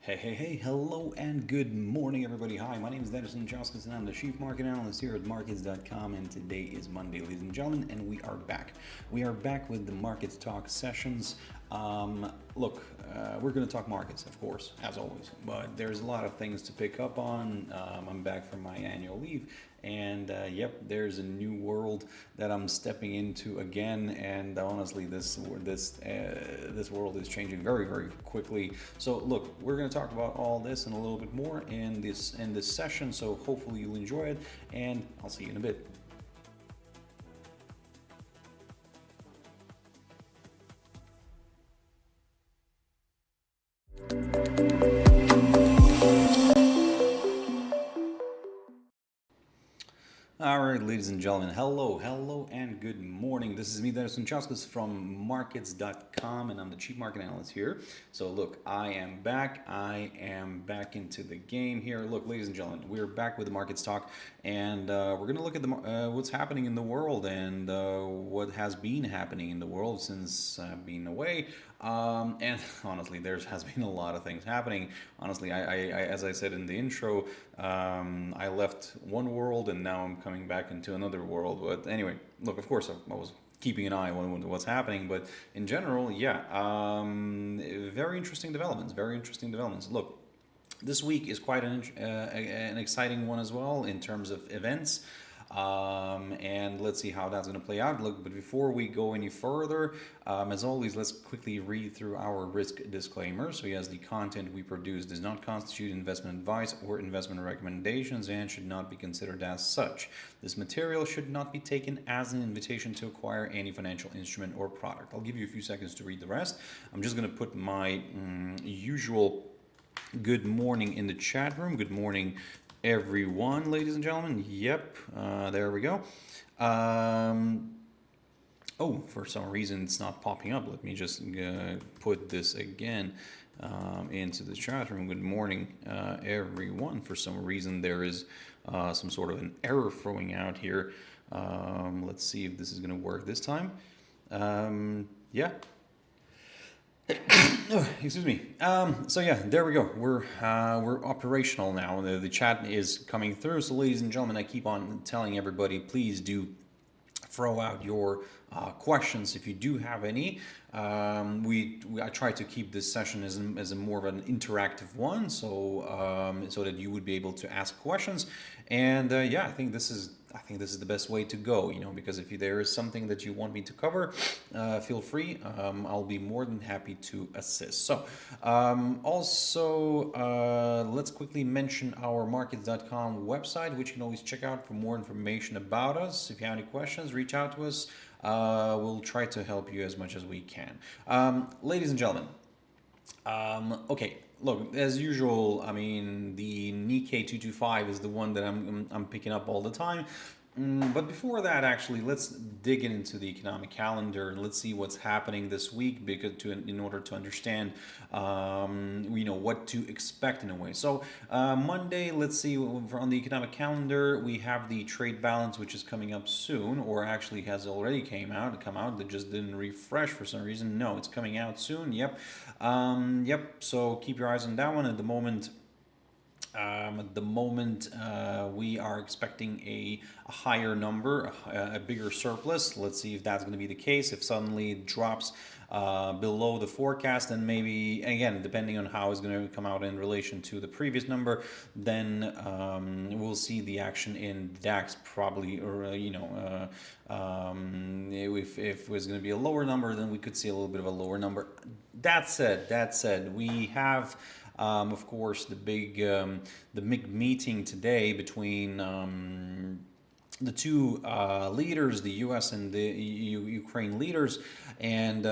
Hey, hello and good morning, everybody. Hi, my name is Darius Anucauskas, and I'm the Chief Market Analyst here at Markets.com. And today is Monday, ladies and gentlemen, and we are back. We are back with the Markets Talk sessions. Look, we're going to talk markets, of course, as always, but there's a lot of things to pick up on. I'm back from my annual leave, and yep, there's a new world that I'm stepping into again. And honestly, this world is changing very quickly. So look, we're going to talk about all this and a little bit more in this session. So hopefully you'll enjoy it, and I'll see you in a bit. All right, ladies and gentlemen, hello, and good morning. This is me, Darius Anucauskas from Markets.com, and I'm the Chief Market Analyst here. So look, I am back into the game here. Look, ladies and gentlemen, we're back with the Markets Talk, and we're going to look at what's happening in the world and what has been happening in the world since I've been away. And honestly, there has been a lot of things happening. Honestly, I as I said in the intro, I left one world and now I'm coming back into another world. But anyway, look, of course, I was keeping an eye on what's happening. But in general, yeah, very interesting developments. Look, this week is quite an exciting one as well in terms of events. And let's see how that's going to play out. Look, but before we go any further, as always, let's quickly read through our risk disclaimer. So yes, the content we produce does not constitute investment advice or investment recommendations and should not be considered as such. This material should not be taken as an invitation to acquire any financial instrument or product. I'll give you a few seconds to read the rest. I'm just going to put my usual good morning in the chat room. Good morning, everyone, ladies and gentlemen. Yep, there we go. Oh, for some reason it's not popping up. Let me just put this again into the chat room. Good morning, everyone. For some reason there is some sort of an error throwing out here. Let's see if this is going to work this time. Yeah. Oh, excuse me. So yeah, there we go. We're operational now. The chat is coming through. So ladies and gentlemen, I keep on telling everybody, please do throw out your questions if you do have any. I try to keep this session as a more of an interactive one, so so that you would be able to ask questions. And yeah, I think this is the best way to go, because if there is something that you want me to cover, feel free. I'll be more than happy to assist. So also, let's quickly mention our Markets.com website, which you can always check out for more information about us. If you have any questions, reach out to us. We'll try to help you as much as we can. Ladies and gentlemen, okay. Look, as usual, I mean, the Nikkei225 is the one that I'm picking up all the time. But before that, actually, let's dig into the economic calendar and let's see what's happening this week, because in order to understand, what to expect in a way. So Monday, let's see, on the economic calendar, we have the trade balance, which is coming up soon, or actually has already come out. That just didn't refresh for some reason. No, it's coming out soon. Yep. So keep your eyes on that one. At the moment, we are expecting a higher number, a bigger surplus. Let's see if that's going to be the case. If suddenly it drops below the forecast, then maybe, again, depending on how it's going to come out in relation to the previous number, then we'll see the action in DAX probably, or if it was going to be a lower number, then we could see a little bit of a lower number. That said, we have of course the big meeting today between the two leaders, the U.S. and the Ukraine leaders, and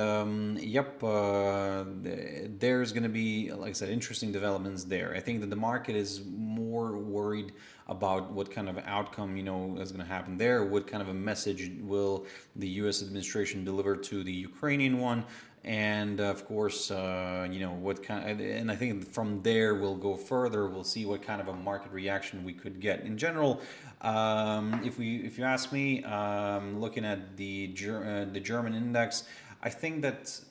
there's going to be, like I said, interesting developments there. I think that the market is more worried about what kind of outcome is going to happen there. What kind of a message will the U.S. administration deliver to the Ukrainian one? And of course, what kind, and I think from there we'll go further. We'll see what kind of a market reaction we could get. In general, if you ask me, looking at the German index, I think that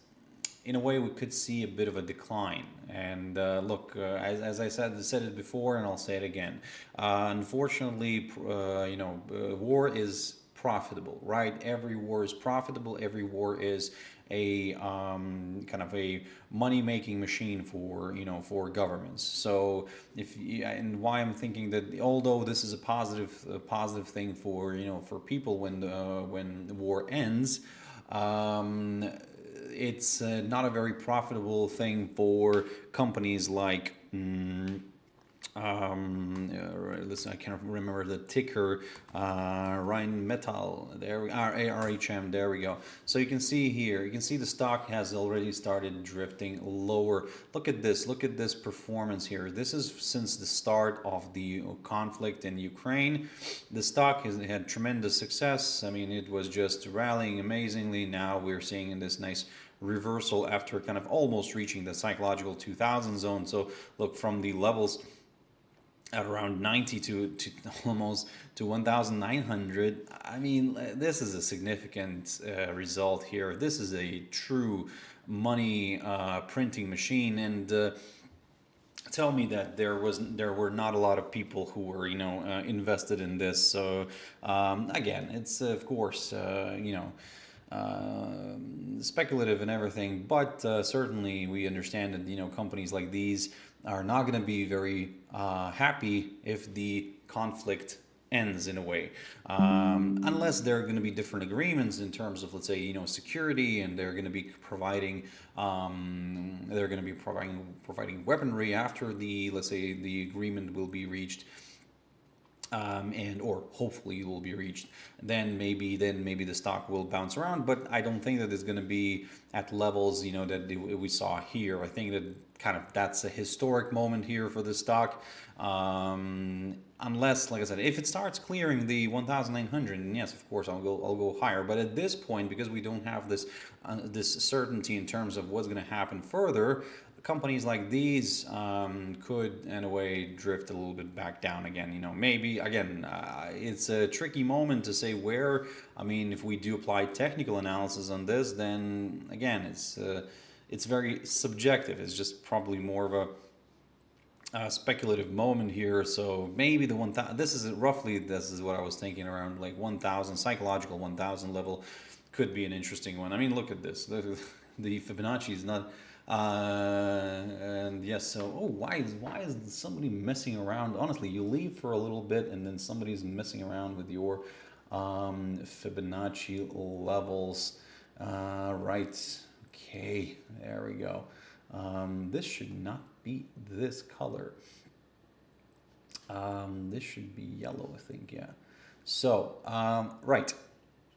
in a way, we could see a bit of a decline. And look, as I said it before, and I'll say it again. Unfortunately, war is profitable, right? Every war is profitable. Every war is a kind of a money-making machine for for governments. So and why I'm thinking that although this is a positive thing for for people when the war ends. It's not a very profitable thing for companies like listen, I can't remember the ticker, Rheinmetall, there we are, ARHM, there we go. So you can see here, you can see the stock has already started drifting lower. Look at this performance here. This is since the start of the conflict in Ukraine. The stock has had tremendous success. I mean, it was just rallying amazingly. Now we're seeing in this nice reversal after kind of almost reaching the psychological 2000 zone. So look, from the levels at around 90 to almost to 1900. I mean, this is a significant result here. This is a true money printing machine, and tell me that there were not a lot of people who were invested in this. So again, it's of course speculative and everything, but certainly we understand that companies like these are not going to be very happy if the conflict ends in a way, unless there are going to be different agreements in terms of, let's say, security, and they're going to be providing providing weaponry after the, let's say, the agreement will be reached. And or hopefully it will be reached, then maybe the stock will bounce around, but I don't think that it's going to be at levels that we saw here. I think that kind of that's a historic moment here for the stock, unless, like I said, if it starts clearing the 1900, and yes, of course I'll go higher. But at this point, because we don't have this certainty in terms of what's going to happen further, companies like these could, in a way, drift a little bit back down again. Maybe again, it's a tricky moment to say where. I mean, if we do apply technical analysis on this, then again, it's very subjective. It's just probably more of a speculative moment here. So maybe the 1000. This is what I was thinking, around like 1000, psychological 1000 level could be an interesting one. I mean, look at this. The Fibonacci is not. And yes, so why is somebody messing around? Honestly, you leave for a little bit and then somebody's messing around with your Fibonacci levels. Right, okay, there we go. This should not be this color. This should be yellow, I think. Yeah. So right,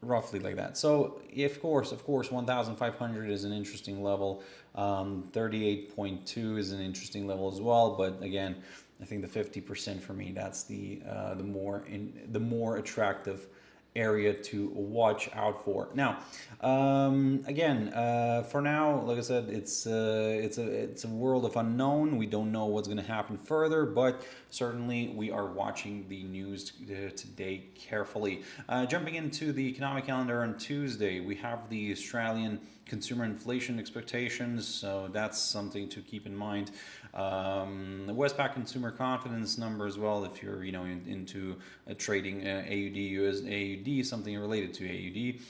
roughly like that. So of course 1500 is an interesting level. 38.2 is an interesting level as well, but again, I think the 50% for me, that's the more attractive area to watch out for. Now, again, for now, like I said, it's a world of unknown. We don't know what's going to happen further, but certainly we are watching the news today carefully. Jumping into the economic calendar on Tuesday, we have the Australian consumer inflation expectations, so that's something to keep in mind. The Westpac consumer confidence number as well, if you're into trading AUD, USD, something related to AUD.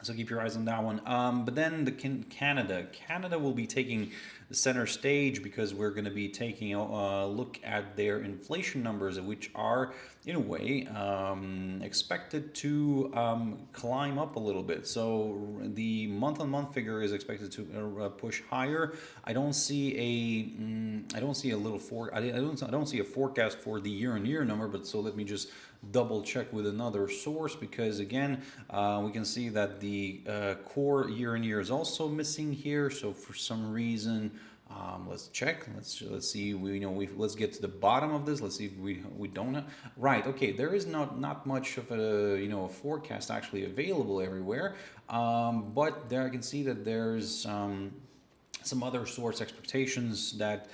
So keep your eyes on that one. But then Canada will be taking the center stage, because we're going to be taking a look at their inflation numbers, which are, in a way, expected to climb up a little bit. So the month-on-month figure is expected to push higher. I don't see a forecast for the year-on-year number, but so let me just double check with another source, because again, we can see that the core year-on-year is also missing here. So for some reason, let's check. Let's see. Let's get to the bottom of this. Let's see if we don't have. Right. Okay. There is not much of a forecast actually available everywhere. But there I can see that there's some other source expectations that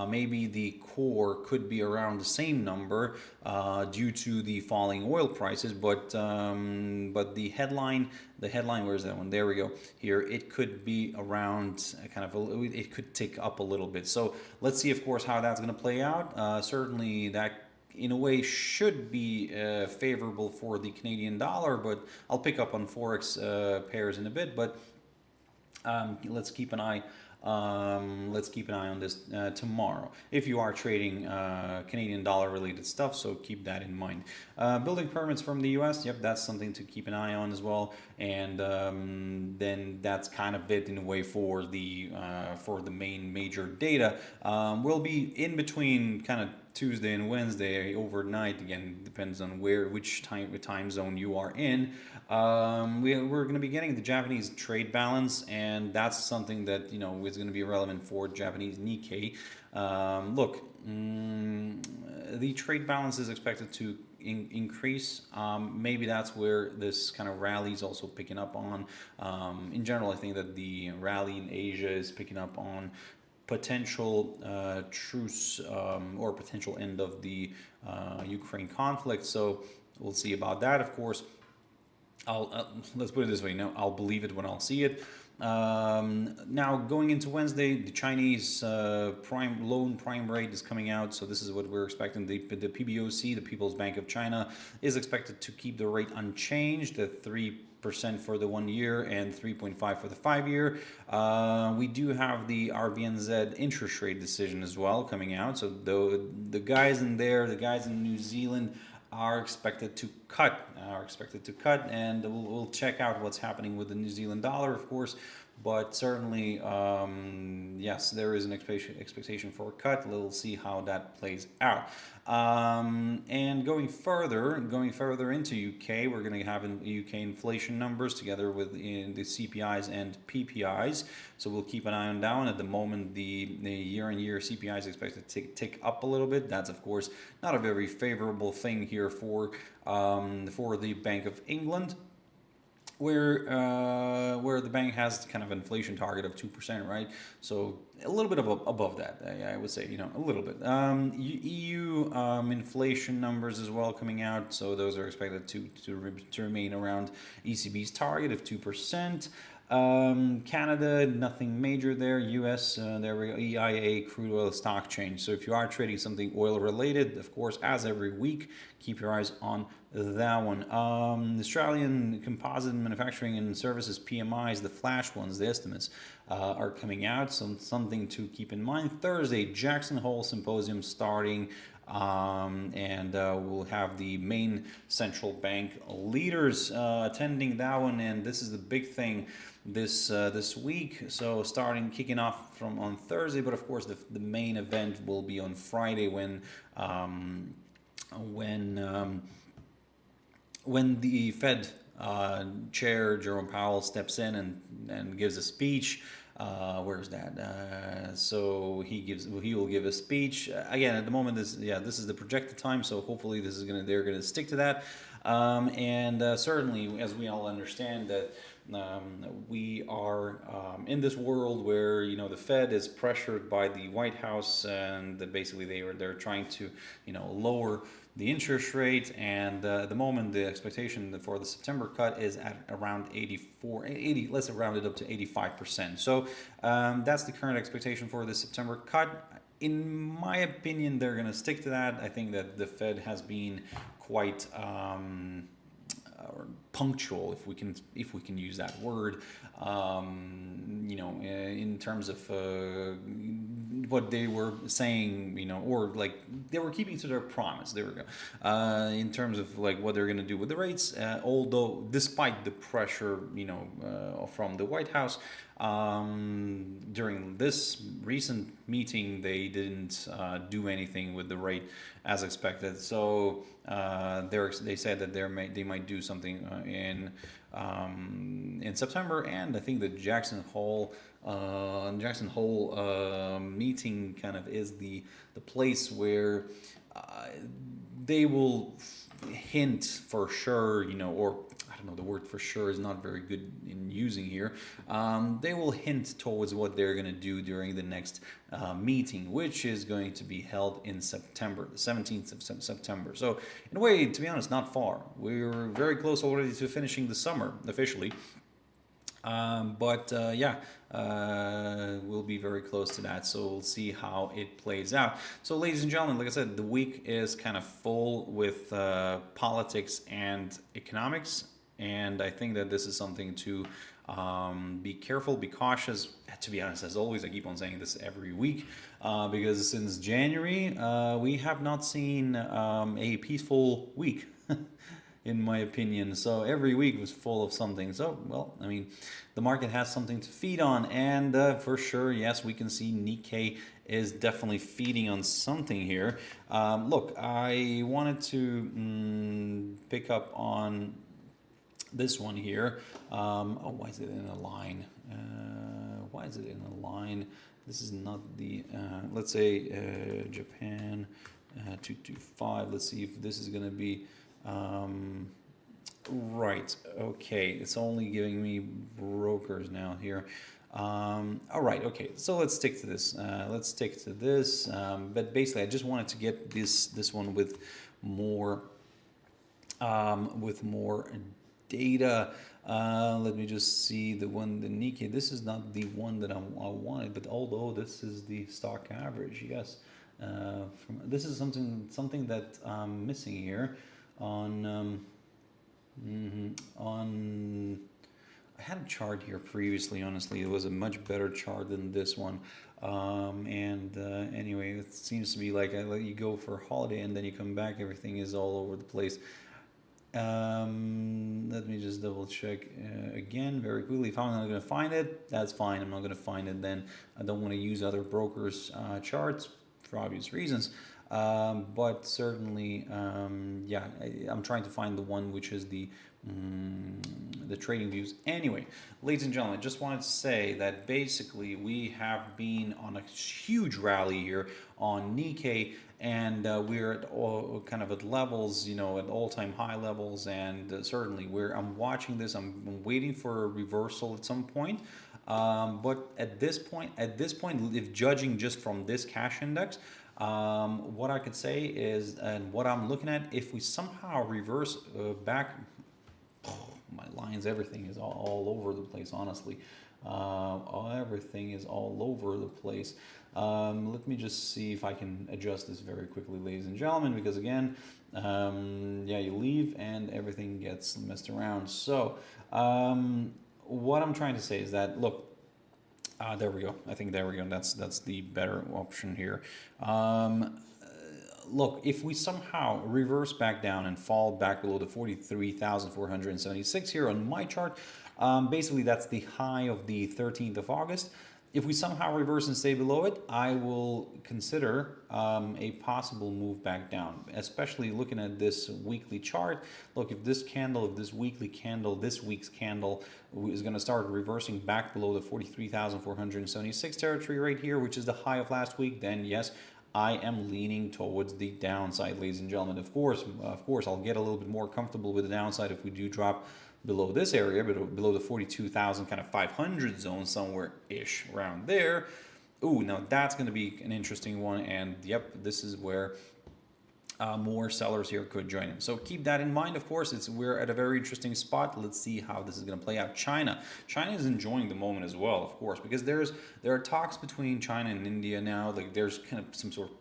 maybe the core could be around the same number due to the falling oil prices, but the headline, where's that one? There we go. Here it could be around it could tick up a little bit. So let's see, of course, how that's going to play out. Certainly that in a way should be favorable for the Canadian dollar, but I'll pick up on Forex pairs in a bit. But let's keep an eye. Let's keep an eye on this tomorrow if you are trading Canadian dollar related stuff, so keep that in mind. Building permits from the US, yep, that's something to keep an eye on as well. And then that's kind of it in a way for the main major data. We'll be in between kind of Tuesday and Wednesday overnight. Again, depends on which time zone you are in. We're going to be getting the Japanese trade balance, and that's something that is going to be relevant for Japanese Nikkei. Look, the trade balance is expected to increase. Maybe that's where this kind of rally is also picking up on. In general, I think that the rally in Asia is picking up on potential truce or potential end of the Ukraine conflict. So we'll see about that, of course. Let's put it this way. Now, I'll believe it when I'll see it. Now, going into Wednesday, the Chinese loan prime rate is coming out. So this is what we're expecting. The PBOC, the People's Bank of China, is expected to keep the rate unchanged at 3% for the 1 year and 3.5 for the 5 year. We do have the RBNZ interest rate decision as well coming out. So the guys in New Zealand are expected to cut, and we'll check out what's happening with the New Zealand dollar, of course. But certainly, yes, there is an expectation for a cut. We'll see how that plays out. And going further into UK, we're going to have UK inflation numbers together with the CPIs and PPIs. So we'll keep an eye on that one. At the moment, the year-on-year CPI is expected to tick up a little bit. That's, of course, not a very favorable thing here for the Bank of England, where the bank has kind of inflation target of 2%, right? So a little bit above that, I would say, a little bit. EU inflation numbers as well coming out, so those are expected to remain around ECB's target of 2%. Canada, nothing major there. US, there we go, EIA, crude oil stock change. So if you are trading something oil related, of course, as every week, keep your eyes on that one. Australian composite manufacturing and services PMIs, the flash ones, the estimates are coming out. So something to keep in mind. Thursday, Jackson Hole Symposium starting. And we'll have the main central bank leaders attending that one, and this is the big thing this week. So kicking off on Thursday, but of course the main event will be on Friday when the Fed chair Jerome Powell steps in and gives a speech. Where's that? So he will give a speech again. At the moment, this is the projected time. So hopefully they're gonna stick to that. And certainly, as we all understand that we are in this world where the Fed is pressured by the White House, and that basically they're trying to lower the interest rate, and at the moment the expectation for the September cut is at around 80, let's round it up to 85%. So that's the current expectation for the September cut. In my opinion, they're going to stick to that. I think that the Fed has been quite punctual, if we can use that word, in terms of what they were saying, or like they were keeping to their promise. There we go. In terms of like what they're going to do with the rates, although despite the pressure, from the White House, during this recent meeting, they didn't do anything with the rate as expected. So they said that they might do something in September, and I think the Jackson Hole meeting kind of is the place where they will hint for sure, or don't know, the word for sure is not very good in using here. They will hint towards what they're going to do during the next meeting, which is going to be held in September, the 17th of September. So in a way, to be honest, not far. We're very close already to finishing the summer officially. We'll be very close to that, so we'll see how it plays out. So ladies and gentlemen, like I said, the week is kind of full with politics and economics, and I think that this is something to be careful, be cautious. To be honest, as always, I keep on saying this every week, because since January we have not seen a peaceful week. In my opinion. So every week was full of something. So, well, I mean, the market has something to feed on, and for sure, yes, we can see Nikkei is definitely feeding on something here. Look, I wanted to pick up on this one here. Why is it in a line? Why is it in a line? This is not the, let's say, Japan 225. Let's see if this is going to be right. Okay, it's only giving me brokers now here. All right. Okay, so let's stick to this. But basically, I just wanted to get this one with more data. Let me just see the Nikkei. This is not the one that I wanted, but although this is the stock average, yes. This is something that I'm missing here. On I had a chart here previously. Honestly, it was a much better chart than this one. Anyway, it seems to be like I let you go for a holiday and then you come back, everything is all over the place. Let me just double check again very quickly. If I'm not going to find it, that's fine. I'm not going to find it, then I don't want to use other brokers' charts for obvious reasons. But certainly, I'm trying to find the one which is the trading views. Anyway, ladies and gentlemen, I just wanted to say that basically we have been on a huge rally here on Nikkei, and we're at kind of at levels, at all-time high levels, and certainly I'm watching this. I'm waiting for a reversal at some point. But at this point, if judging just from this cash index, what I could say is, and what I'm looking at, if we somehow reverse back, my lines, everything is all over the place, honestly. Everything is all over the place. Let me just see if I can adjust this very quickly, ladies and gentlemen, because again, you leave and everything gets messed around. So what I'm trying to say is that, look, there we go. I think there we go. That's the better option here. Look, if we somehow reverse back down and fall back below the 43,476 here on my chart, basically that's the high of the 13th of August. If we somehow reverse and stay below it, I will consider a possible move back down, especially looking at this weekly chart. Look, if this weekly candle, this week's candle is going to start reversing back below the 43,476 territory right here, which is the high of last week, then yes, I am leaning towards the downside, ladies and gentlemen. Of course, I'll get a little bit more comfortable with the downside if we do drop below this area, but below the 42,000 kind of 500 zone, somewhere ish around there. Ooh, now that's going to be an interesting one, and yep, this is where more sellers here could join him. So keep that in mind. Of course, we're at a very interesting spot. Let's see how this is going to play out. China is enjoying the moment as well, of course, because there are talks between China and India now. Like there's kind of some sort of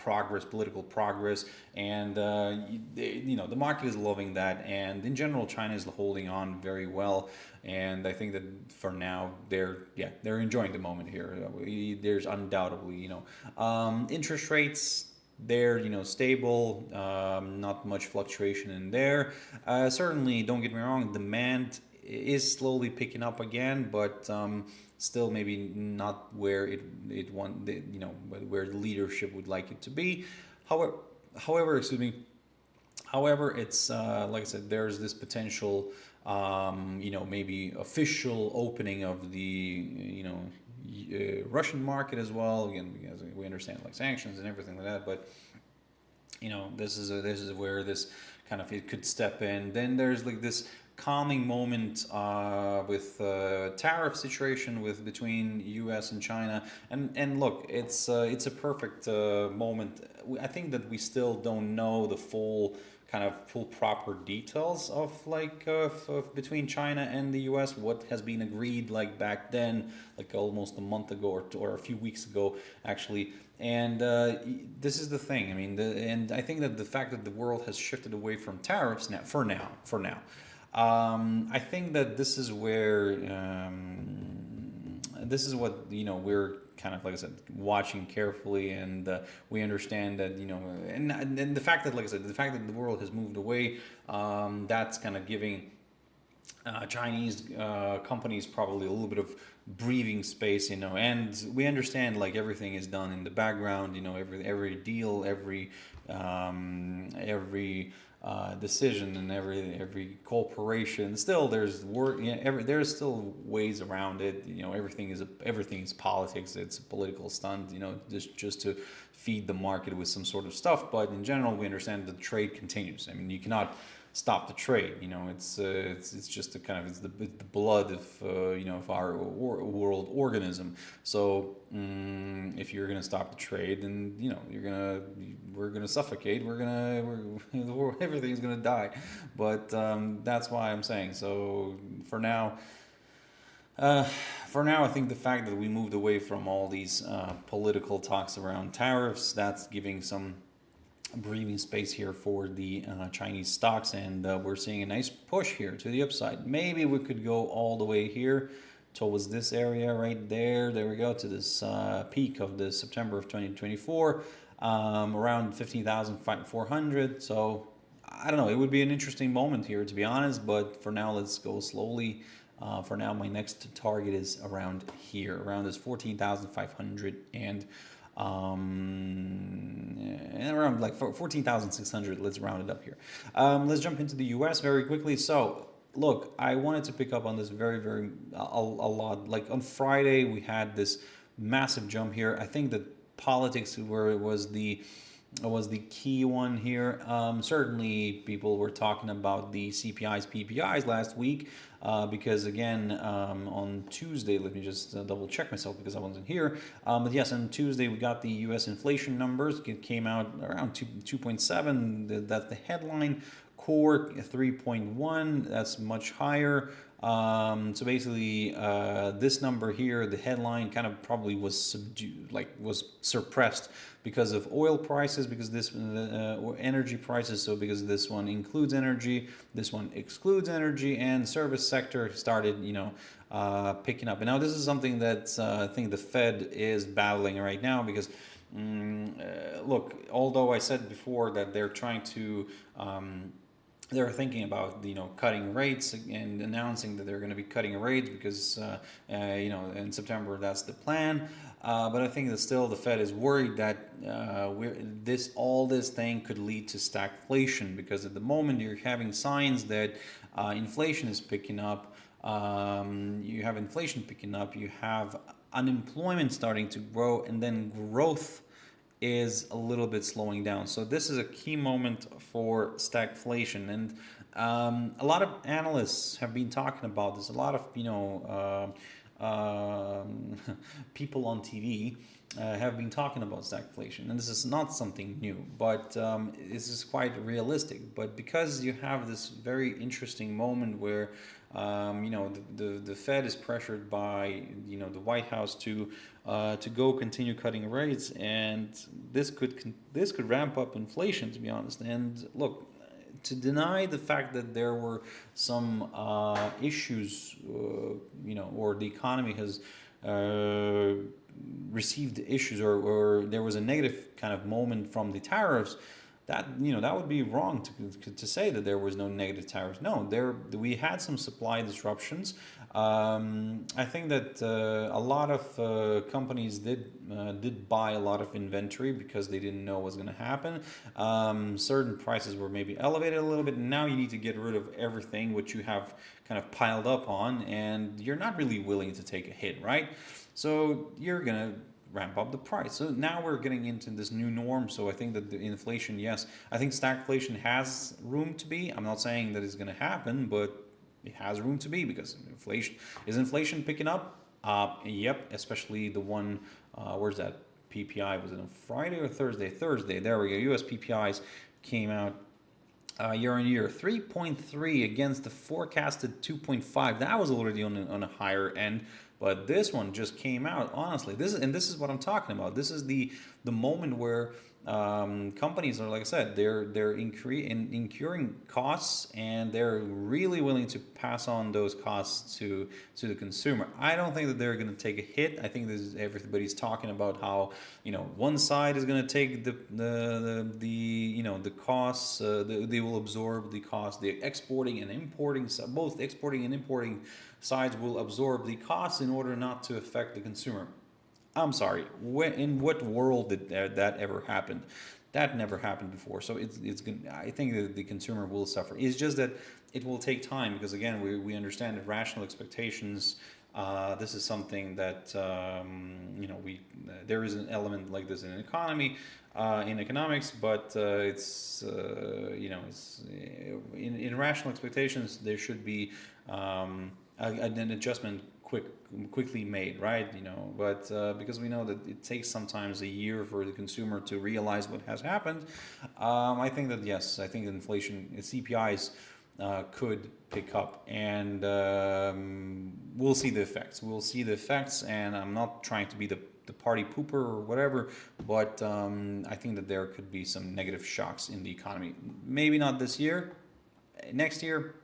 political progress, and the market is loving that. And in general, China is holding on very well. And I think that for now they're enjoying the moment here. There's undoubtedly interest rates. They're stable, not much fluctuation in there. Certainly, don't get me wrong, demand is slowly picking up again, but still maybe not where where the leadership would like it to be. However, it's like I said, there's this potential maybe official opening of the Russian market as well, again, because we understand like sanctions and everything like that, but this is where this kind of it could step in. Then there's like this calming moment with tariff situation with between U.S. and China, and look, it's a perfect moment. I think that we still don't know the full proper details of of between China and the U.S. what has been agreed like back then, like almost a month ago or a few weeks ago actually. And this is the thing. I mean, and I think that the fact that the world has shifted away from tariffs now, for now, I think that this is where this is what we're kind of, like I said, watching carefully, and we understand that and the fact that, like I said, the fact that the world has moved away, that's kind of giving Chinese companies probably a little bit of breathing space, and we understand like everything is done in the background, every deal, every decision, and every corporation. Still, there's work. There's still ways around it. Everything is politics. It's a political stunt. Just to feed the market with some sort of stuff. But in general, we understand the trade continues. I mean, you cannot stop the trade. It's just it's the blood of of our world organism. So if you're gonna stop the trade, then we're gonna suffocate. Everything's gonna die. But that's why I'm saying. So for now, I think the fact that we moved away from all these political talks around tariffs, that's giving some breathing space here for the Chinese stocks, and we're seeing a nice push here to the upside. Maybe we could go all the way here towards this area right there. There we go, to this peak of the September of 2024, around 15,400. So I don't know, it would be an interesting moment here, to be honest, but for now, let's go slowly. For now, my next target is around here, around this 14,500 and around like 14,600. Let's round it up here. Let's jump into the US very quickly. So look, I wanted to pick up on this very a lot. Like on Friday, we had this massive jump here. I think that politics was the key one here. Certainly people were talking about the CPIs, PPIs last week, because again, on Tuesday, let me just double check myself because I wasn't here. But yes, on Tuesday, we got the US inflation numbers. It came out around 2.7. That's the headline. Core 3.1. That's much higher. So basically, this number here, the headline, kind of probably was subdued, was suppressed because of oil prices, because this energy prices. So because this one includes energy, this one excludes energy, and service sector started, picking up. And now this is something that I think the Fed is battling right now, because look, although I said before that they're trying to they're thinking about cutting rates and announcing that they're going to be cutting rates because in September that's the plan. But I think that still the Fed is worried that all this thing could lead to stagflation, because at the moment you're having signs that inflation is picking up. You have inflation picking up. You have unemployment starting to grow, and then growth is a little bit slowing down. So this is a key moment for stagflation, and a lot of analysts have been talking about this. A lot of people on TV have been talking about stagflation, and this is not something new, but this is quite realistic. But because you have this very interesting moment where the Fed is pressured by the White House to go continue cutting rates, and this could ramp up inflation, to be honest. And look, to deny the fact that there were some issues, or the economy has received issues, or there was a negative kind of moment from the tariffs, that that would be wrong to say that there was no negative tariffs. No, we had some supply disruptions. I think that a lot of companies did buy a lot of inventory because they didn't know what was going to happen. Certain prices were maybe elevated a little bit, and now you need to get rid of everything which you have kind of piled up on, and you're not really willing to take a hit, right? So you're gonna ramp up the price. So now we're getting into this new norm. So I think that the inflation, yes, I think stagflation has room to be. I'm not saying that it's going to happen, but it has room to be, because inflation picking up? Yep, especially the one, where's that PPI? Was it on Friday or Thursday? Thursday, there we go. US PPIs came out year on year, 3.3 against the forecasted 2.5. That was already on a higher end, but this one just came out. Honestly, this is what I'm talking about. This is the moment where companies are, like I said, they're incurring costs, and they're really willing to pass on those costs to the consumer. I don't think that they're going to take a hit. I think everybody's talking about how, one side is going to take the costs. They will absorb the cost. The exporting and importing, both exporting and importing sides will absorb the costs in order not to affect the consumer. I'm sorry. In what world did that ever happen? That never happened before. So it's I think that the consumer will suffer. It's just that it will take time, because again, we understand that rational expectations. This is something that there is an element like this in an economy, in economics, but it's in rational expectations there should be an adjustment quickly made, right? But because we know that it takes sometimes a year for the consumer to realize what has happened, I think that yes, I think inflation, CPIs could pick up, and we'll see the effects. And I'm not trying to be the party pooper or whatever, but I think that there could be some negative shocks in the economy. Maybe not this year, next year.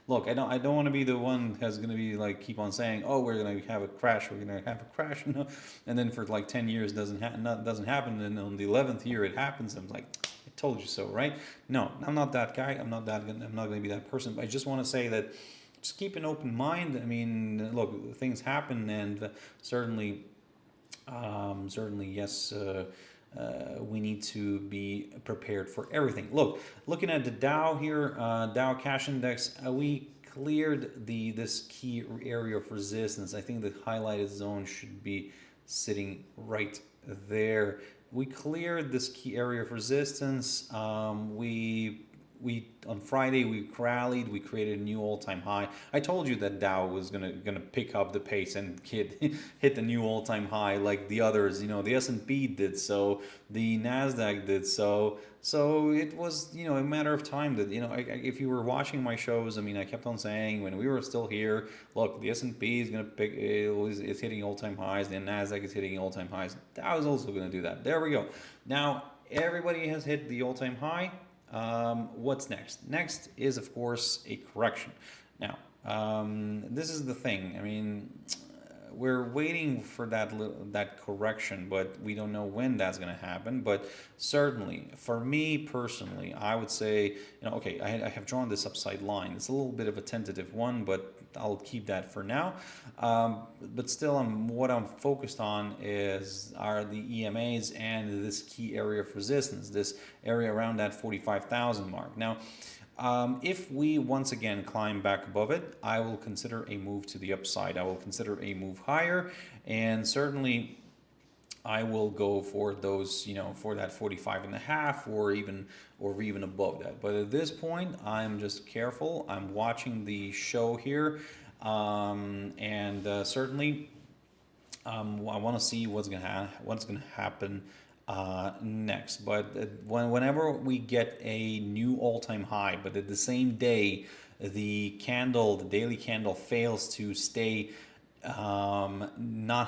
Look, I don't want to be the one that's going to be like keep on saying, oh, we're going to have a crash, and then for like 10 years doesn't happen, and on the 11th year it happens. I'm like, I told you so, right? No, I'm not that guy. I'm not going to be that person. But I just want to say that just keep an open mind. I mean, look, things happen, and certainly, yes. We need to be prepared for everything. Looking at the Dow here, Dow Cash Index, we cleared this key area of resistance. I think the highlighted zone should be sitting right there. We cleared this key area of resistance. We on Friday we rallied, we created a new all-time high. I told you that Dow was gonna pick up the pace and hit the new all-time high like the others. The S&P did so, the Nasdaq did so. So it was a matter of time that if you were watching my shows, I kept on saying when we were still here, look, the S&P is gonna pick, it's hitting all-time highs, the Nasdaq is hitting all-time highs. Dow is also gonna do that. There we go. Now everybody has hit the all-time high. What's next? Next is, of course, a correction. Now, this is the thing. We're waiting for that correction, but we don't know when that's going to happen. But certainly, for me personally, I would say, okay, I have drawn this upside line. It's a little bit of a tentative one, but I'll keep that for now. But still, what I'm focused on are the EMAs and this key area of resistance, this area around that 45,000 mark. Now, if we once again climb back above it, I will consider a move to the upside. I will consider a move higher, and certainly I will go for those, for that 45.5 or even above that. But at this point, I'm just careful. I'm watching the show here, and certainly I want to see what's gonna happen next. But whenever we get a new all-time high, but at the same day the daily candle fails to stay near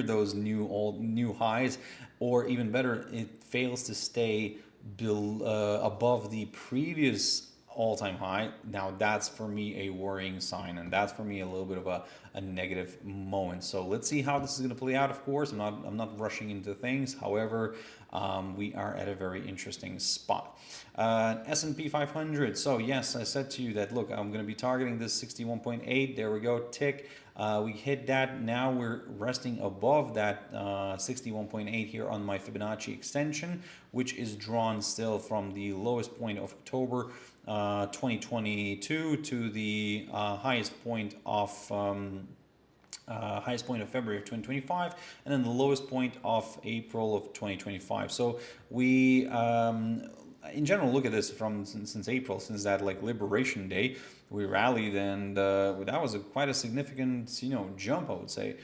those new highs, or even better, it fails to stay above the previous all-time high. Now that's for me a worrying sign, and that's for me a little bit of a negative moment. So let's see how this is going to play out. Of course, I'm not rushing into things. However, we are at a very interesting spot. S&P 500. So yes, I said to you that, look, I'm going to be targeting this 61.8. There we go, tick. We hit that. Now we're resting above that 61.8 here on my Fibonacci extension, which is drawn still from the lowest point of October 2022 to the highest point of February of 2025, and then the lowest point of April of 2025. So we in general, look at this from since April, since that like Liberation Day, we rallied, and that was quite a significant, jump, I would say,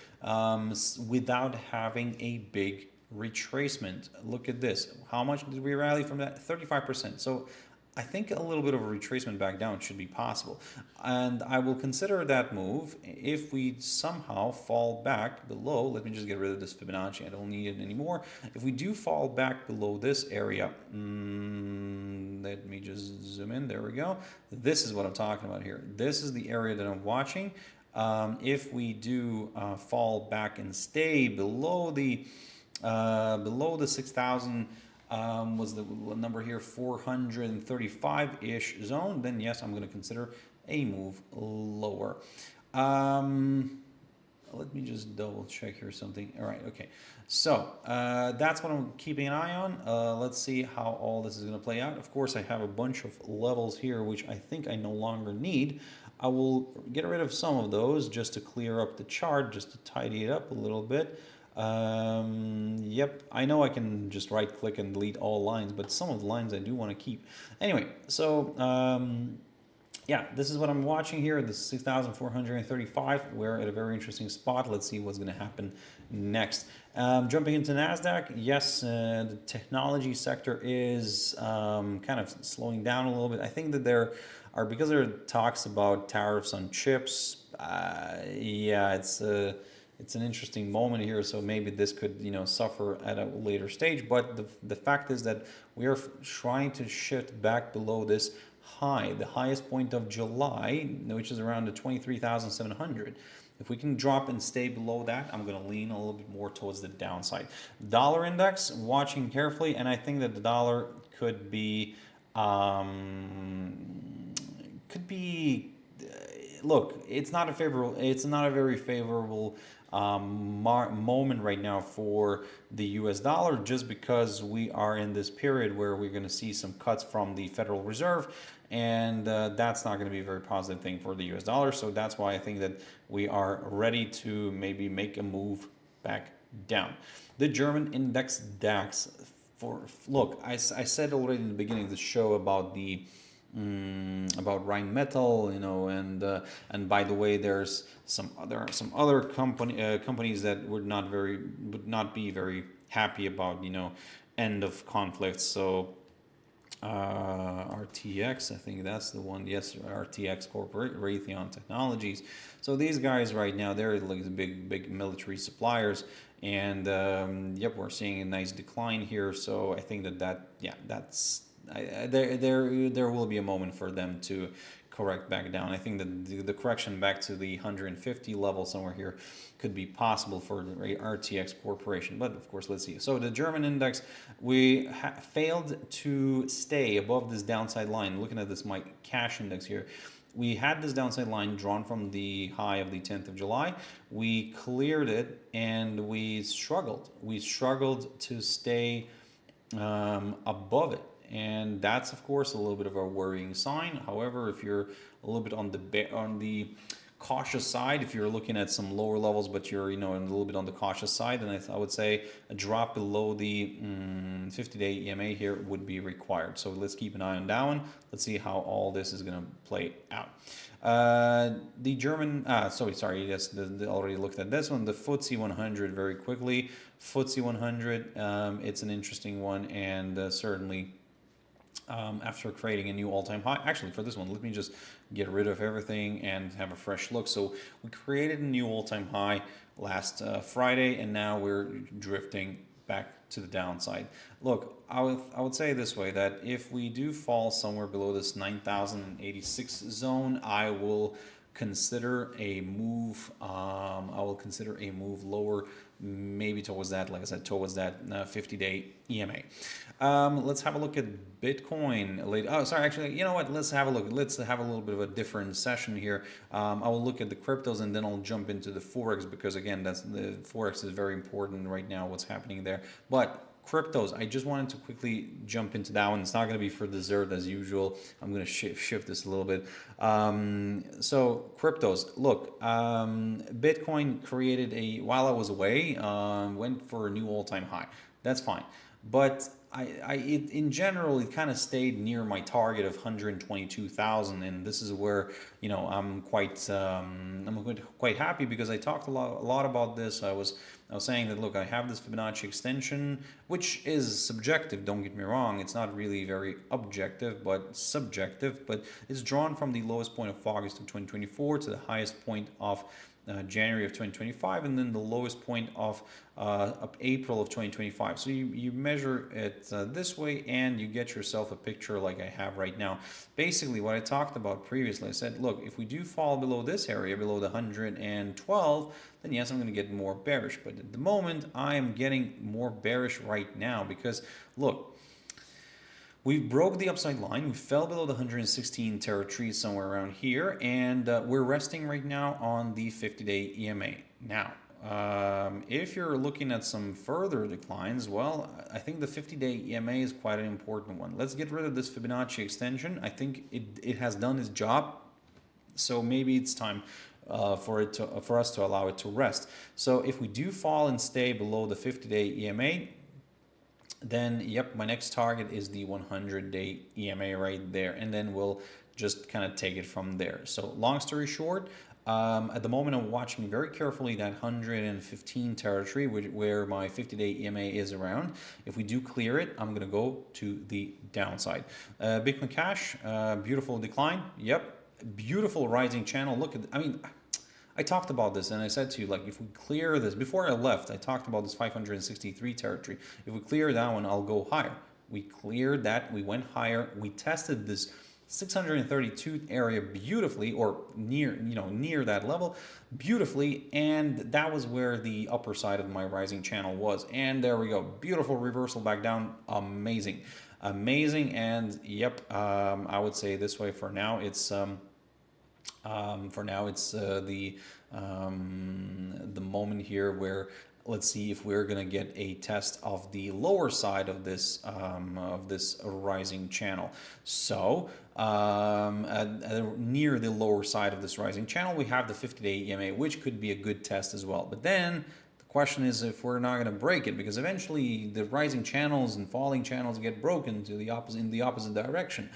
without having a big retracement. Look at this. How much did we rally from that? 35%. So I think a little bit of a retracement back down should be possible. And I will consider that move if we somehow fall back below. Let me just get rid of this Fibonacci. I don't need it anymore. If we do fall back below this area, let me just zoom in. There we go. This is what I'm talking about here. This is the area that I'm watching. If we do fall back and stay below the 6,000, was the number here 435-ish zone, then yes, I'm going to consider a move lower. Let me just double check here something. All right, okay. So that's what I'm keeping an eye on. Let's see how all this is going to play out. Of course, I have a bunch of levels here, which I think I no longer need. I will get rid of some of those just to clear up the chart, just to tidy it up a little bit. Yep, I know I can just right click and delete all lines, but some of the lines I do want to keep. Anyway, so yeah, this is what I'm watching here. This is 6,435. We're at a very interesting spot. Let's see what's going to happen next. Jumping into NASDAQ, yes, the technology sector is kind of slowing down a little bit. I think that there are, because there are talks about tariffs on chips, yeah, it's an interesting moment here, so maybe this could, suffer at a later stage. But the fact is that we are trying to shift back below this high, the highest point of July, which is around the 23,700. If we can drop and stay below that, I'm going to lean a little bit more towards the downside. Dollar index, watching carefully, and I think that the dollar could be, look, it's not a very favorable moment right now for the US dollar, just because we are in this period where we're going to see some cuts from the Federal Reserve, and that's not going to be a very positive thing for the US dollar. So that's why I think that we are ready to maybe make a move back down. The German index DAX, look, I said already in the beginning of the show about the about Rheinmetall, and by the way, there are some other companies that would not be very happy about, end of conflicts. So RTX, I think that's the one. Yes, RTX Corporate, Raytheon Technologies. So these guys right now, they're like the big military suppliers, and yep, we're seeing a nice decline here. So I think that's there will be a moment for them to correct back down. I think that the correction back to the 150 level somewhere here could be possible for the RTX Corporation, but of course, let's see. So the German index, we failed to stay above this downside line. Looking at this my cash index here, we had this downside line drawn from the high of the 10th of July. We cleared it and we struggled to stay above it. And that's, of course, a little bit of a worrying sign. However, if you're a little bit on the cautious side, if you're looking at some lower levels, but you're a little bit on the cautious side, then I would say a drop below the 50-day EMA here would be required. So let's keep an eye on that one. Let's see how all this is going to play out. The German, sorry, yes, already looked at this one. The FTSE 100 very quickly. FTSE 100, it's an interesting one, and certainly. After creating a new all-time high. Actually, for this one, let me just get rid of everything and have a fresh look. So we created a new all-time high last Friday, and now we're drifting back to the downside. Look, I would say this way, that if we do fall somewhere below this 9,086 zone, I will consider a move. Lower, maybe towards that, like I said, towards that 50-day EMA. Let's have a look at Bitcoin. Actually, you know what? Let's have a look. Let's have a little bit of a different session here. I will look at the cryptos, and then I'll jump into the Forex, because again, the Forex is very important right now, what's happening there. But cryptos, I just wanted to quickly jump into that one. It's not going to be for dessert as usual. I'm going to shift this a little bit. So cryptos, look, Bitcoin created while I was away, went for a new all-time high. That's fine. But in general, it kind of stayed near my target of 122,000, and this is where, you know, I'm quite happy, because I talked a lot about this. I was saying that, look, I have this Fibonacci extension, which is subjective. Don't get me wrong; it's not really very objective, but subjective. But it's drawn from the lowest point of August of 2024 to the highest point of January of 2025, and then the lowest point of April of 2025. So you measure it this way, and you get yourself a picture like I have right now. Basically, what I talked about previously, I said, look, if we do fall below this area, below the 112, then yes, I'm going to get more bearish. But at the moment, I am getting more bearish right now, because look, we broke the upside line. We fell below the 116 territory, somewhere around here, and we're resting right now on the 50-day EMA. Now, if you're looking at some further declines, well, I think the 50-day EMA is quite an important one. Let's get rid of this Fibonacci extension. I think it has done its job, so maybe it's time for us to allow it to rest. So if we do fall and stay below the 50-day EMA, then yep, my next target is the 100-day EMA right there, and then we'll just kind of take it from there. So long story short, at the moment I'm watching very carefully that 115 territory, where my 50-day EMA is around. If we do clear it, I'm going to go to the downside. Bitcoin Cash, beautiful decline. Yep, beautiful rising channel. Look at, I mean, I talked about this, and I said to you, like, if we clear this, before I left, I talked about this 563 territory. If we clear that one, I'll go higher. We cleared that, we went higher, we tested this 632 area beautifully, or near that level beautifully, and that was where the upper side of my rising channel was. And there we go, beautiful reversal back down, amazing. And yep, I would say this way, for now it's the moment here where, let's see if we're gonna get a test of the lower side of this rising channel. So near the lower side of this rising channel, we have the 50-day EMA, which could be a good test as well. But then the question is if we're not going to break it, because eventually the rising channels and falling channels get broken to the opposite, in the opposite direction.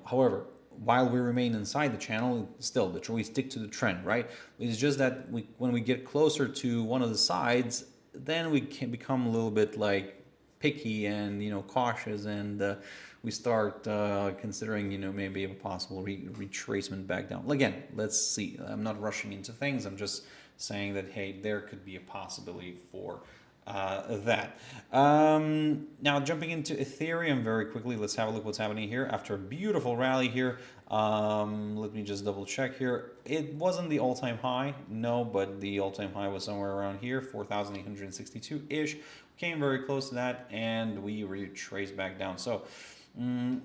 However, while we remain inside the channel, still we stick to the trend, right? It's just that when we get closer to one of the sides, then we can become a little bit like picky and cautious, and we start considering maybe a possible retracement back down. Again, let's see. I'm not rushing into things. I'm just saying that, hey, there could be a possibility for that. Now jumping into Ethereum very quickly, let's have a look what's happening here after a beautiful rally here. Let me just double check here. It wasn't the all-time high, no, but the all-time high was somewhere around here, 4,862-ish. Came very close to that, and we retraced back down. So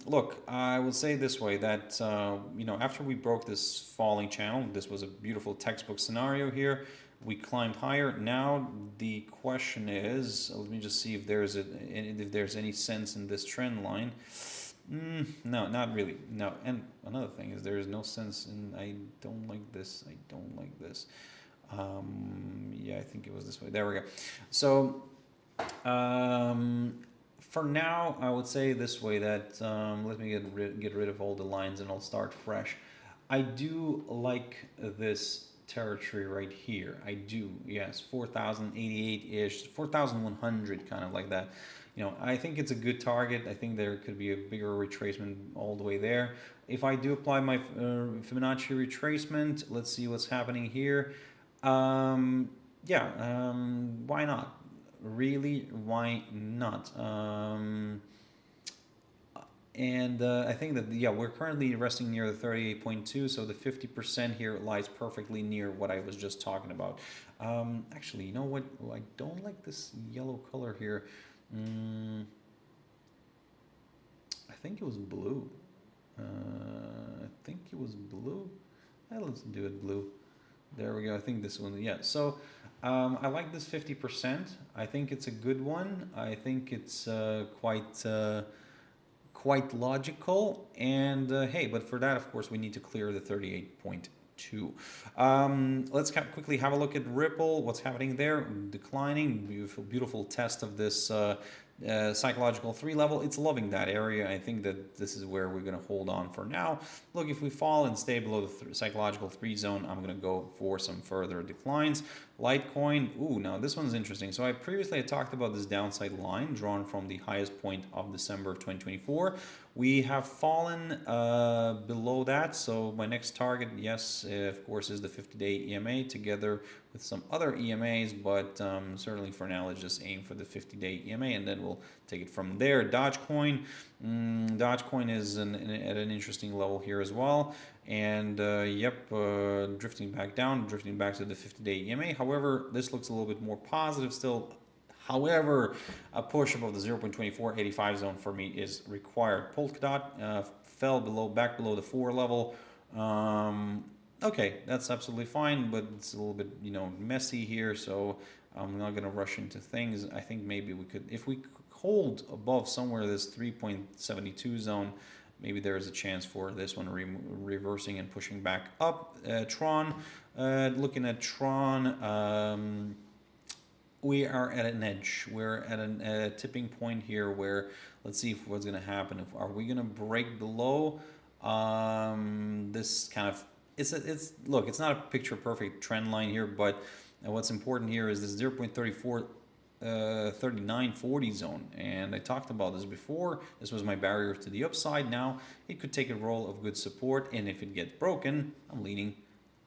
look, I will say this way, that after we broke this falling channel, this was a beautiful textbook scenario here. We climbed higher. Now the question is, let me just see if there's any sense in this trend line. No, not really. No. And another thing is, there is no sense in, I don't like this. Yeah, I think it was this way. There we go. So for now, I would say this way, that let me get rid of all the lines and I'll start fresh. I do like this territory right here. I do, yes, 4,088-ish, 4,100, kind of like that. I think it's a good target. I think there could be a bigger retracement all the way there. If I do apply my Fibonacci retracement, let's see what's happening here. Yeah, why not? Really, why not? And I think that, yeah, we're currently resting near the 38.2, so the 50% here lies perfectly near what I was just talking about. Actually, you know what? Oh, I don't like this yellow color here. I think it was blue. Let's do it blue. There we go. I think this one, yeah. So I like this 50%. I think it's a good one. I think it's quite logical, and hey, but for that, of course, we need to clear the 38.2. Let's quickly have a look at Ripple. What's happening there? Declining. Beautiful test of this psychological 3 level. It's loving that area. I think that this is where we're going to hold on for now. Look, if we fall and stay below the psychological 3 zone, I'm going to go for some further declines. Litecoin, ooh, now this one's interesting. So I previously talked about this downside line drawn from the highest point of December of 2024. We have fallen below that. So my next target, yes, of course, is the 50-day EMA together with some other EMAs, but certainly for now, let's just aim for the 50-day EMA, and then we'll take it from there. Dogecoin, Dogecoin is at an interesting level here as well, and drifting back down, drifting back to the 50-day EMA. However, this looks a little bit more positive still. However, a push above the 0.2485 zone for me is required. Polkadot fell back below the 4 level. Okay, that's absolutely fine, but it's a little bit, messy here, so I'm not going to rush into things. I think maybe we could, if we hold above somewhere this 3.72 zone, maybe there is a chance for this one reversing and pushing back up. Tron, looking at Tron, we are at an edge. We're at a tipping point here where, let's see what's going to happen. Are we going to break below this kind of, look, it's not a picture perfect trend line here, but what's important here is this 0.3940 zone, and I talked about this before. This was my barrier to the upside. Now it could take a role of good support, and if it gets broken, I'm leaning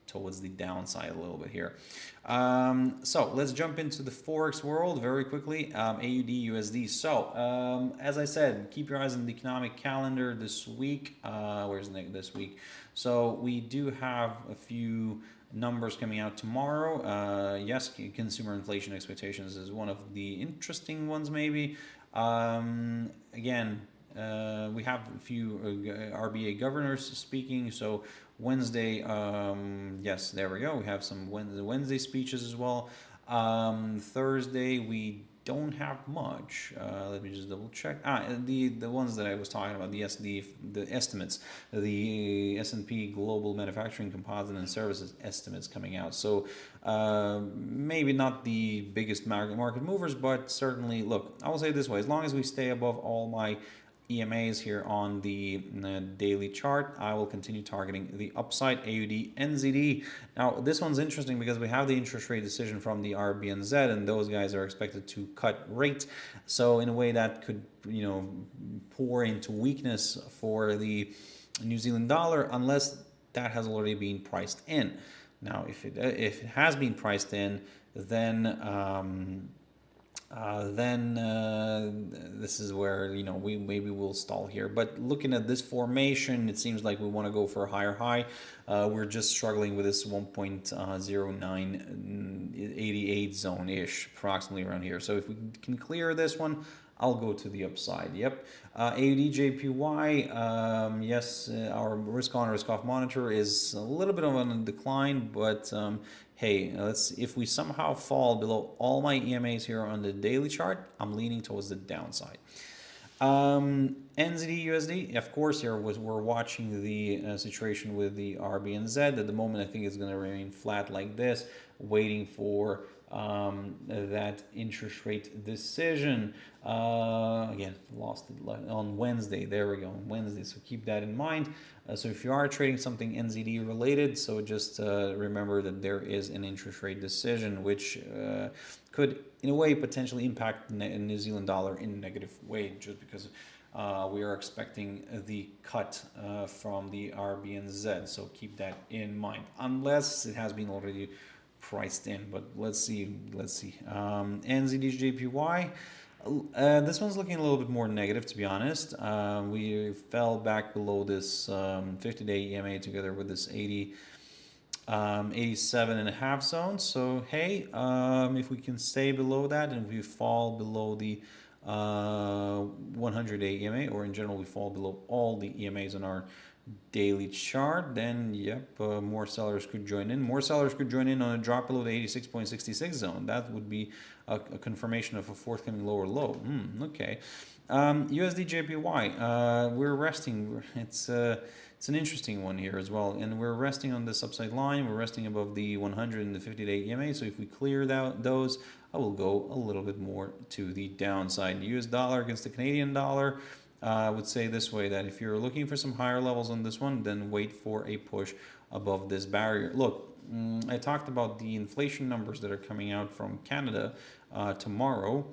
towards the downside a little bit here. So let's jump into the Forex world very quickly. AUDUSD. So as I said, keep your eyes on the economic calendar this week. Where's this week? So we do have a few numbers coming out tomorrow. Yes, consumer inflation expectations is one of the interesting ones maybe. Again, we have a few RBA governors speaking. So Wednesday, yes, there we go. We have some Wednesday speeches as well. Thursday, we don't have much. Let me just double check. The ones that I was talking about, the estimates, the S&P Global Manufacturing Composite and Services estimates coming out. So maybe not the biggest market movers, but certainly, look, I will say it this way: as long as we stay above all my EMAs here on the daily chart, I will continue targeting the upside. AUDNZD. Now this one's interesting because we have the interest rate decision from the RBNZ, and those guys are expected to cut rate. So in a way that could, pour into weakness for the New Zealand dollar, unless that has already been priced in. Now if it has been priced in, then this is where we maybe will stall here. But looking at this formation, it seems like we want to go for a higher high. We're just struggling with this 1.0988 zone ish, approximately around here. So if we can clear this one, I'll go to the upside. Yep. AUDJPY, yes, our risk on risk off monitor is a little bit of a decline, but hey, if we somehow fall below all my EMAs here on the daily chart, I'm leaning towards the downside. NZD/USD, of course, here we're watching the situation with the RBNZ. At the moment, I think it's going to remain flat like this, waiting for that interest rate decision. Again, lost it on Wednesday. There we go, on Wednesday. So keep that in mind. So if you are trading something NZD related, so just remember that there is an interest rate decision, which could, in a way, potentially impact New Zealand dollar in a negative way, just because we are expecting the cut from the RBNZ. So keep that in mind, unless it has been already priced in. But let's see. NZDJPY. This one's looking a little bit more negative, to be honest. We fell back below this 50-day EMA together with this 87.5 zone. So hey, if we can stay below that and we fall below the 100-day EMA, or in general we fall below all the EMAs on our daily chart, then yep, more sellers could join in. More sellers could join in on a drop below the 86.66 zone. That would be a confirmation of a forthcoming lower low. USDJPY, we're resting. It's it's an interesting one here as well. And we're resting on this upside line. We're resting above the 100 and the 50-day EMA. So if we clear those, I will go a little bit more to the downside. US dollar against the Canadian dollar. I would say this way, that if you're looking for some higher levels on this one, then wait for a push above this barrier. Look, I talked about the inflation numbers that are coming out from Canada tomorrow.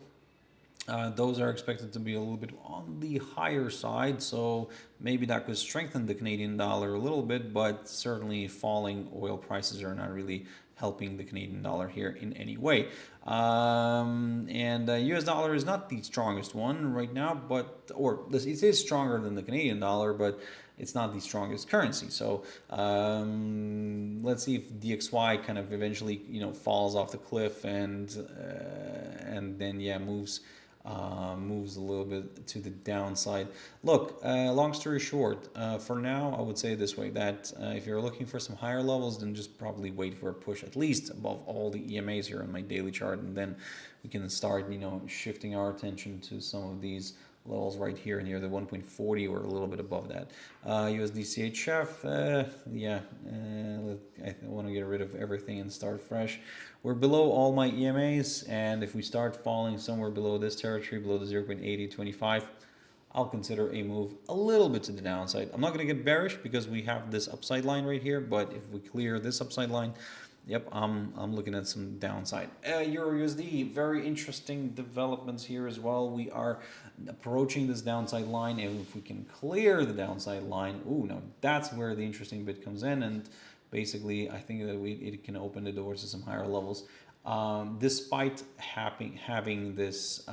Those are expected to be a little bit on the higher side, so maybe that could strengthen the Canadian dollar a little bit, but certainly falling oil prices are not really helping the Canadian dollar here in any way. US dollar is not the strongest one right now, but it is stronger than the Canadian dollar, but it's not the strongest currency. So let's see if DXY kind of eventually falls off the cliff and then moves a little bit to the downside. Look, long story short, for now, I would say this way, that if you're looking for some higher levels, then just probably wait for a push at least above all the EMAs here on my daily chart, and then we can start, shifting our attention to some of these levels right here near the 1.40 or a little bit above that. USDCHF, I want to get rid of everything and start fresh. We're below all my EMAs, and if we start falling somewhere below this territory, below the 0.8025, I'll consider a move a little bit to the downside. I'm not going to get bearish because we have this upside line right here, but if we clear this upside line, yep, I'm looking at some downside. EURUSD, very interesting developments here as well. We are approaching this downside line, and if we can clear the downside line, now that's where the interesting bit comes in, and basically I think that it can open the doors to some higher levels. Despite having this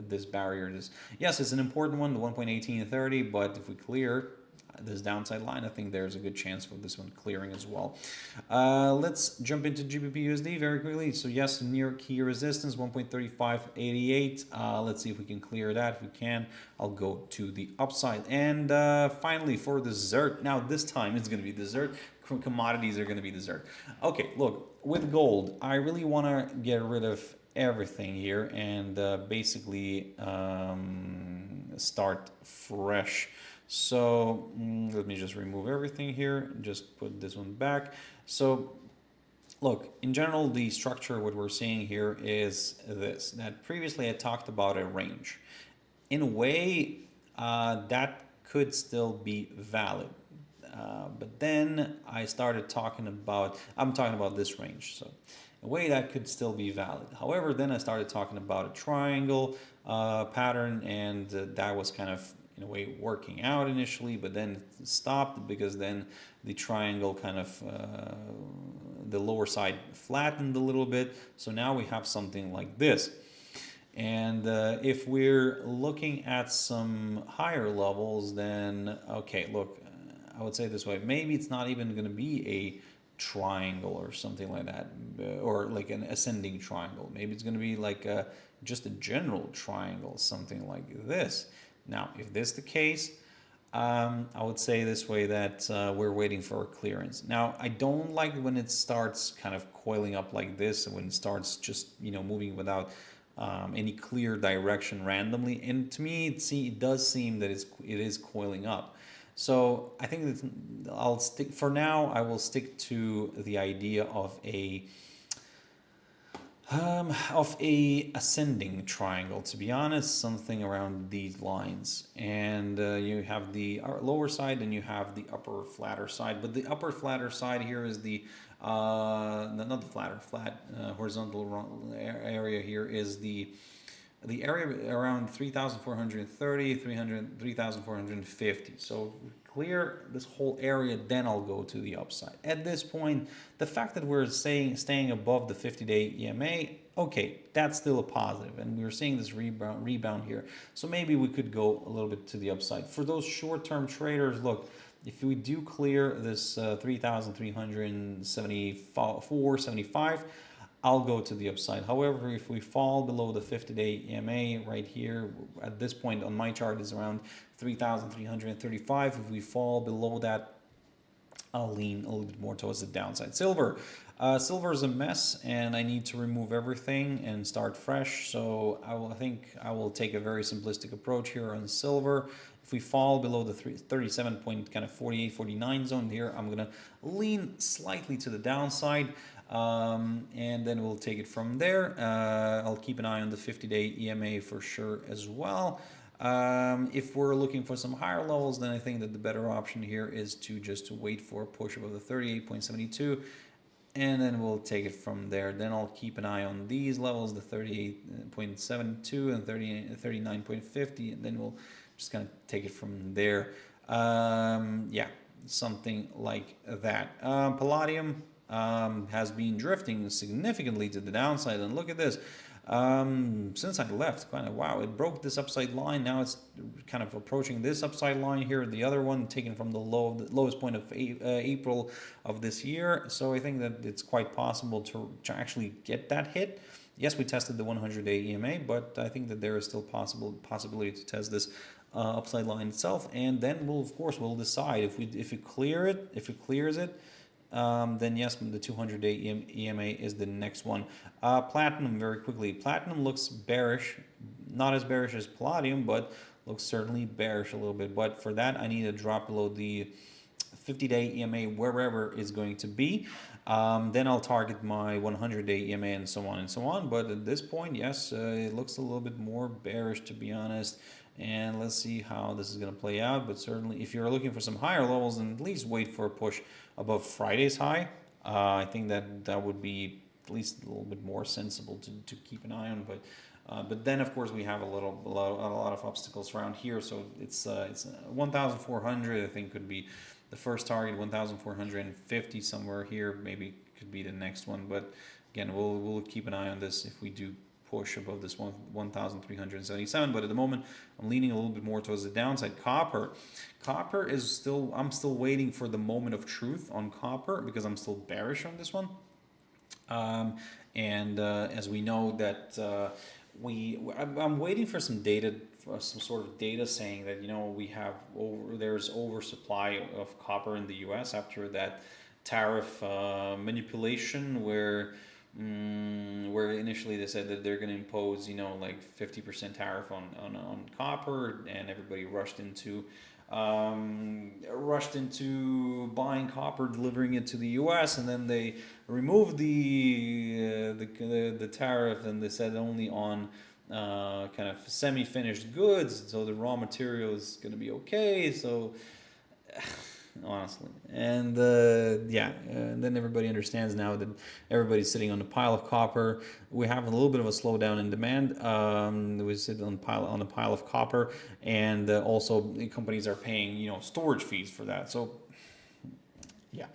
this barrier, yes, it's an important one, the 1.1830, but if we clear this downside line, I think there's a good chance for this one clearing as well. Let's jump into GBPUSD very quickly. So yes, near key resistance 1.3588. Let's see if we can clear that. If we can, I'll go to the upside. And finally, for dessert, now this time it's going to be dessert. Commodities are going to be dessert. Okay, look, with gold, I really want to get rid of everything here and basically start fresh. So let me just remove everything here, just put this one back. So look, in general, the structure, what we're seeing here is this, that previously I talked about a range. In a way, that could still be valid. But then I started talking about, I'm talking about this range. So in a way that could still be valid. However, then I started talking about a triangle pattern, and that was kind of in a way working out initially, but then it stopped because then the triangle kind of, the lower side flattened a little bit. So now we have something like this. And if we're looking at some higher levels, then, okay, look, I would say this way, maybe it's not even going to be a triangle or something like that, or like an ascending triangle. Maybe it's going to be like just a general triangle, something like this. Now, if this is the case, I would say this way, that we're waiting for a clearance. Now, I don't like when it starts kind of coiling up like this, when it starts just, moving without any clear direction randomly. And to me, it does seem that it is coiling up. So I think that I'll stick, for now, I will stick to the idea of a ascending triangle, to be honest, something around these lines. And you have the lower side and you have the upper flatter side, but the upper flatter side here is the not the flat horizontal area here is the area around 3,430, 3,450. So clear this whole area, then I'll go to the upside. At this point, the fact that we're staying above the 50-day EMA, okay, that's still a positive, and we're seeing this rebound here. So maybe we could go a little bit to the upside. For those short-term traders, look, if we do clear this 3,374.75, I'll go to the upside. However, if we fall below the 50-day EMA right here, at this point on my chart is around 3,335. If we fall below that, I'll lean a little bit more towards the downside. Silver. Silver is a mess, and I need to remove everything and start fresh. So I think I will take a very simplistic approach here on silver. If If we fall below the 37 point kind of 48, 49 zone here, I'm gonna lean slightly to the downside, and then we'll take it from there. I'll keep an eye on the 50-day EMA for sure as well. If we're looking for some higher levels, then I think that the better option here is to just wait for a push above the 38.72, and then we'll take it from there. Then I'll keep an eye on these levels, the 38.72 and 39.50, and then we'll just kind of take it from there. Yeah, something like that. Palladium has been drifting significantly to the downside, and look at this. Since I left, kind of, wow, it broke this upside line. Now it's kind of approaching this upside line here, the other one taken from the lowest point of April of this year. So I think that it's quite possible to actually get that hit. Yes, we tested the 100-day EMA, but I think that there is still possibility to test this upside line itself, and then we'll decide if it clears it. Then yes, the 200-day EMA is the next one. Platinum, very quickly. Platinum looks bearish, not as bearish as Palladium, but looks certainly bearish a little bit. But for that, I need to drop below the 50-day EMA wherever it's going to be. Then I'll target my 100-day EMA and so on and so on. But at this point, yes, it looks a little bit more bearish, to be honest. And let's see how this is going to play out. But certainly, if you're looking for some higher levels, then at least wait for a push above Friday's high. I think that would be at least a little bit more sensible to keep an eye on. But then, of course, we have a lot of obstacles around here. So it's 1,400. I think could be the first target. 1,450 somewhere here. Maybe could be the next one. But again, we'll keep an eye on this if we do push above this 1,377, but at the moment I'm leaning a little bit more towards the downside. Copper is still, I'm still waiting for the moment of truth on copper because I'm still bearish on this one. As we know that I'm waiting for some data, for some sort of data saying that, you know, there's oversupply of copper in the US after that tariff manipulation where initially they said that they're going to impose, you know, like 50% tariff on copper, and everybody rushed into buying copper, delivering it to the U.S., and then they removed the tariff, and they said only on kind of semi-finished goods, so the raw material is going to be okay. So honestly, and and then everybody understands now that everybody's sitting on a pile of copper. We have a little bit of a slowdown in demand. We sit on a pile of copper, and also the companies are paying, you know, storage fees for that. So yeah,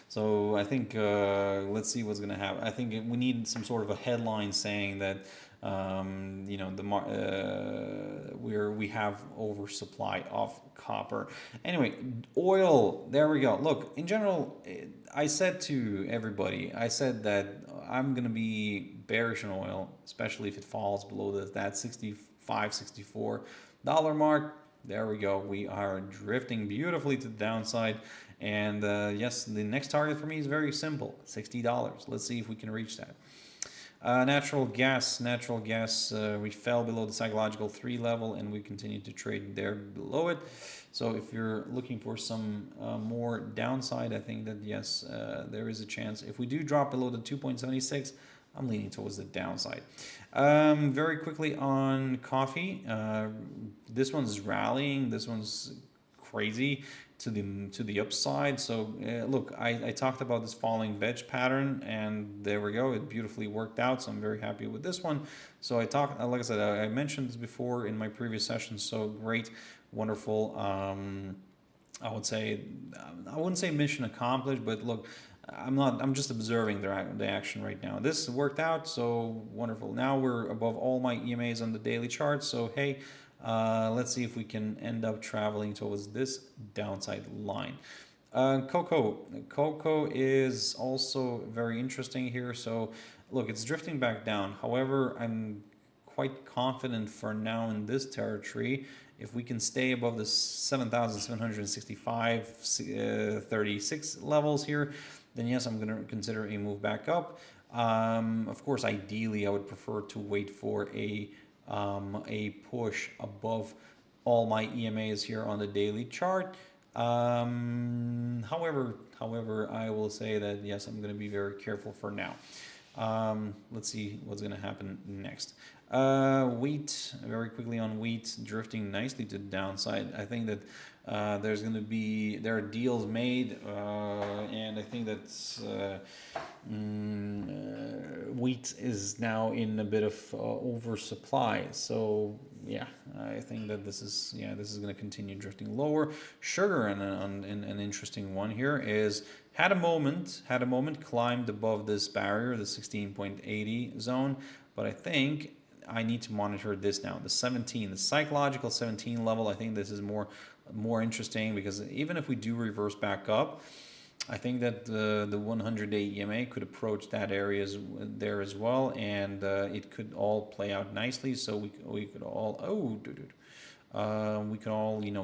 so I think let's see what's going to happen. I think we need some sort of a headline saying that you know, we have oversupply of copper. Anyway, oil, there we go. Look, in general, I said to everybody, I said that I'm going to be bearish on oil, especially if it falls below that $65, $64 mark. There we go. We are drifting beautifully to the downside. And yes, the next target for me is very simple, $60. Let's see if we can reach that. Natural gas, we fell below the psychological 3 level, and we continue to trade there below it. So if you're looking for some more downside, I think that yes, there is a chance. If we do drop below the 2.76, I'm leaning towards the downside. Very quickly on coffee, this one's rallying, this one's crazy to the upside. So look, I talked about this falling wedge pattern, and there we go, it beautifully worked out. So I'm very happy with this one. So like I said, I mentioned this before in my previous session. So great, wonderful. I wouldn't say mission accomplished, but look, I'm just observing the action right now. This worked out, so wonderful. Now we're above all my EMAs on the daily chart. So hey, let's see if we can end up traveling towards this downside line. Cocoa is also very interesting here. So look, it's drifting back down. However, I'm quite confident for now in this territory. If we can stay above the 7,765.36 levels here, then yes, I'm going to consider a move back up. Of course, ideally, I would prefer to wait for a push above all my EMAs here on the daily chart. However, I will say that yes, I'm going to be very careful for now. Let's see what's going to happen next. Wheat, very quickly on wheat, drifting nicely to the downside. I think that there are deals made, and I think that wheat is now in a bit of oversupply. So yeah, I think that this is going to continue drifting lower. Sugar, and an interesting one here, is had a moment, climbed above this barrier, the 16.80 zone, but I think I need to monitor this now, the psychological 17 level. I think this is more interesting, because even if we do reverse back up, I think that the 100-day EMA could approach that area there as well, and it could all play out nicely. So we could all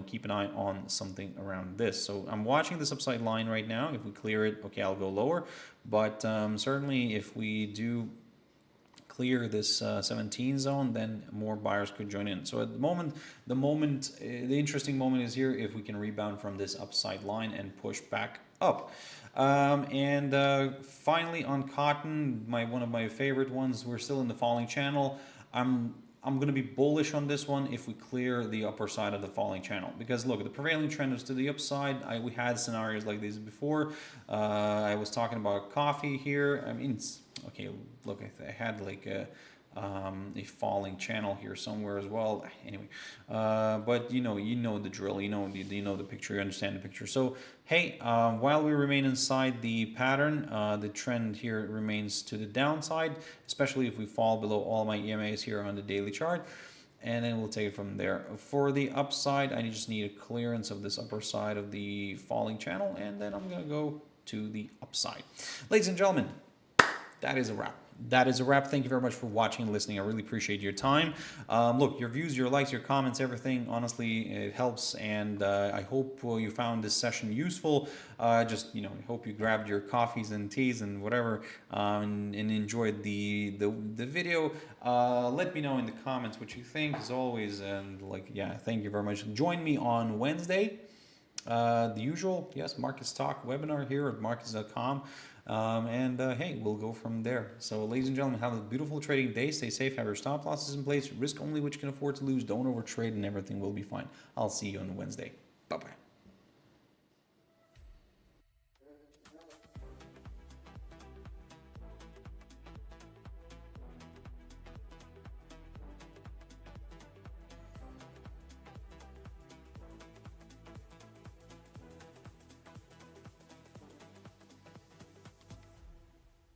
keep an eye on something around this. So I'm watching this upside line right now. If we clear it, okay, I'll go lower. But certainly if we do clear this 17 zone, then more buyers could join in. So at the moment, the interesting moment is here if we can rebound from this upside line and push back up. Finally on cotton, one of my favorite ones, we're still in the falling channel. I'm going to be bullish on this one if we clear the upper side of the falling channel, because look, the prevailing trend is to the upside. We had scenarios like these before. I was talking about coffee here. I mean, okay, look, I had like a falling channel here somewhere as well. Anyway, but you know the drill. You know the picture. You understand the picture. So hey, while we remain inside the pattern, the trend here remains to the downside, especially if we fall below all my EMAs here on the daily chart. And then we'll take it from there. For the upside, I just need a clearance of this upper side of the falling channel, and then I'm going to go to the upside. Ladies and gentlemen, that is a wrap. Thank you very much for watching and listening. I really appreciate your time. Look, your views, your likes, your comments, everything, honestly, it helps. And I hope you found this session useful. I hope you grabbed your coffees and teas and whatever, and enjoyed the video. Let me know in the comments what you think, as always. And thank you very much. Join me on Wednesday. The usual, yes, Markets Talk webinar here at Markets.com. Hey, we'll go from there. So ladies and gentlemen, have a beautiful trading day. Stay safe, have your stop losses in place, risk only what you can afford to lose, don't overtrade, and everything will be fine. I'll see you on Wednesday. Bye-bye.